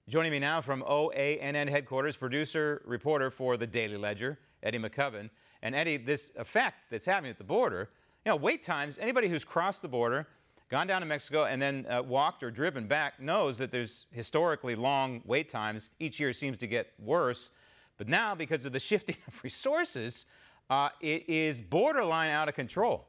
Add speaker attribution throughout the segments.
Speaker 1: Joining me now from OANN headquarters, producer, reporter for the Daily Ledger, Eddie McCoven. And Eddie, this effect that's happening at the border, wait times, anybody who's crossed the border, gone down to Mexico, and then walked or driven back knows that there's historically long wait times. Each year seems to get worse. But now, because of the shifting of resources, it is borderline out of control.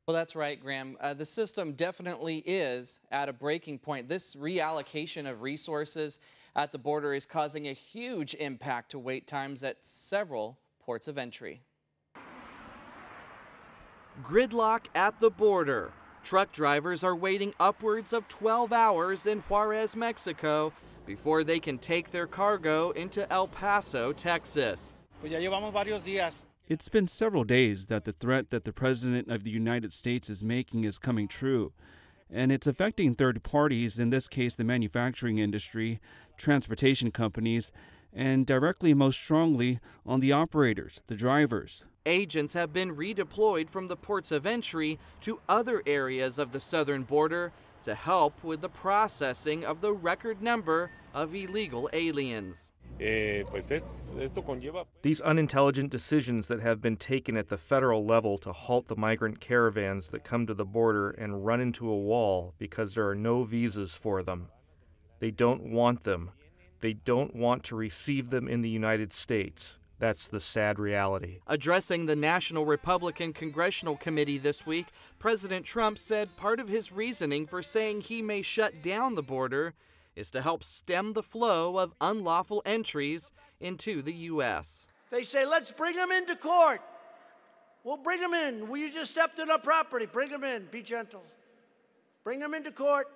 Speaker 2: Well, that's right, Graham. The system definitely is at a breaking point. This reallocation of resources at the border is causing a huge impact to wait times at several ports of entry. Gridlock at the border. Truck drivers are waiting upwards of 12 hours in Juarez, Mexico, before they can take their cargo into El Paso, Texas.
Speaker 3: It's been several days that the threat that the President of the United States is making is coming true, and it's affecting third parties, in this case the manufacturing industry, transportation companies, and directly most strongly on the operators, the drivers.
Speaker 2: Agents have been redeployed from the ports of entry to other areas of the southern border to help with the processing of the record number of illegal aliens.
Speaker 4: These unintelligent decisions that have been taken at the federal level to halt the migrant caravans that come to the border and run into a wall because there are no visas for them. They don't want them. They don't want to receive them in the United States. That's the sad reality.
Speaker 2: Addressing the National Republican Congressional Committee this week, President Trump said part of his reasoning for saying he may shut down the border is to help stem the flow of unlawful entries into the U.S.
Speaker 5: They say, let's bring them into court. We'll bring them in. Well, you just stepped on our property. Bring them in. Be gentle. Bring them into court.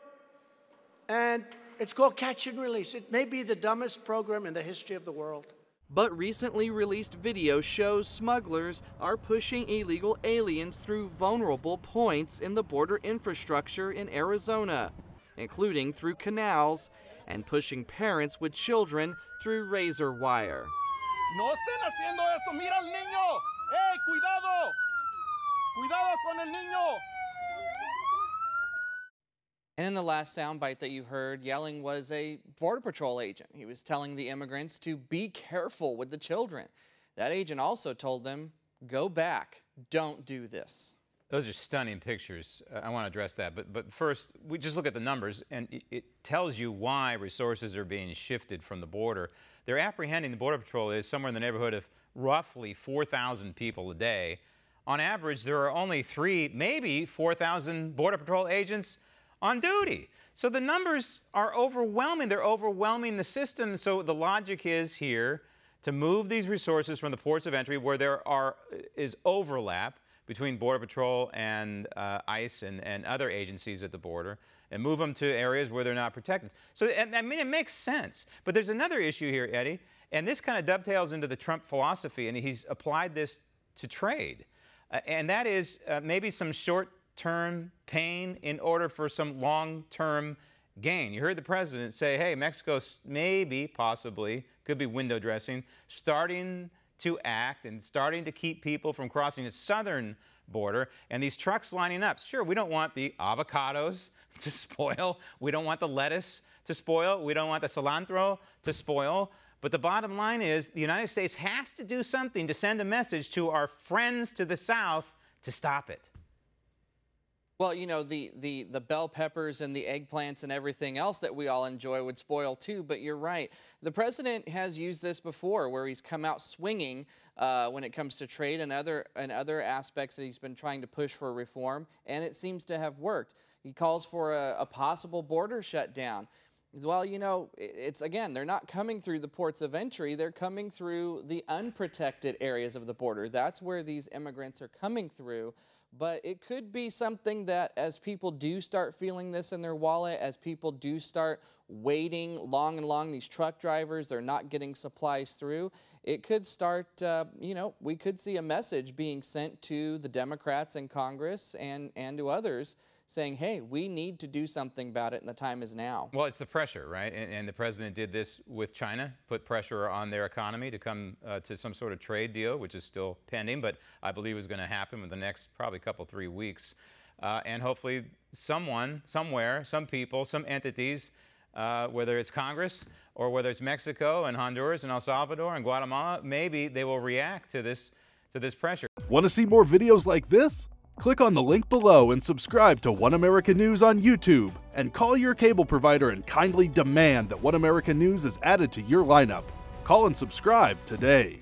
Speaker 5: And it's called catch and release. It may be the dumbest program in the history of the world.
Speaker 2: But recently released video shows smugglers are pushing illegal aliens through vulnerable points in the border infrastructure in Arizona, including through canals, and pushing parents with children through razor wire.
Speaker 6: No estén haciendo eso. Mira al niño. ¡Eh, cuidado! Cuidado con el niño.
Speaker 2: And in the last soundbite that you heard, yelling was a Border Patrol agent. He was telling the immigrants to be careful with the children. That agent also told them, go back, don't do this.
Speaker 1: Those are stunning pictures. I want to address that. But first, we just look at the numbers, and it tells you why resources are being shifted from the border. They're apprehending, the Border Patrol is somewhere in the neighborhood of roughly 4,000 people a day. On average, there are only 3, maybe 4,000 Border Patrol agents on duty. So the numbers are overwhelming. They're overwhelming the system. So the logic is here to move these resources from the ports of entry where there is overlap between Border Patrol and ICE and other agencies at the border, and move them to areas where they're not protected. So, I mean, it makes sense. But there's another issue here, Eddie, and this kind of dovetails into the Trump philosophy, and he's applied this to trade. And that is maybe some short-term pain in order for some long-term gain. You heard the president say, hey, Mexico maybe, possibly, could be window dressing, starting to act and starting to keep people from crossing its southern border, and these trucks lining up. Sure, we don't want the avocados to spoil. We don't want the lettuce to spoil. We don't want the cilantro to spoil. But the bottom line is the United States has to do something to send a message to our friends to the south to stop it.
Speaker 2: Well, you know, the bell peppers and the eggplants and everything else that we all enjoy would spoil too, but you're right. The president has used this before where he's come out swinging when it comes to trade and other aspects that he's been trying to push for reform, and it seems to have worked. He calls for a possible border shutdown. Well, you know, it's again, they're not coming through the ports of entry, they're coming through the unprotected areas of the border. That's where these immigrants are coming through. But it could be something that as people do start feeling this in their wallet, as people do start waiting long and long, these truck drivers, they're not getting supplies through, it could start, you know, we could see a message being sent to the Democrats in Congress and to others saying, hey, we need to do something about it and the time is now.
Speaker 1: Well, it's the pressure, right? And the president did this with China, put pressure on their economy to come to some sort of trade deal, which is still pending, but I believe is going to happen in the next probably couple, 3 weeks. And hopefully someone, somewhere, some people, some entities whether it's Congress or whether it's Mexico and Honduras and El Salvador and Guatemala, maybe they will react to this pressure.
Speaker 7: Want to see more videos like this? Click on the link below and subscribe to One American News on YouTube, and call your cable provider and kindly demand that One American News is added to your lineup. Call and subscribe today.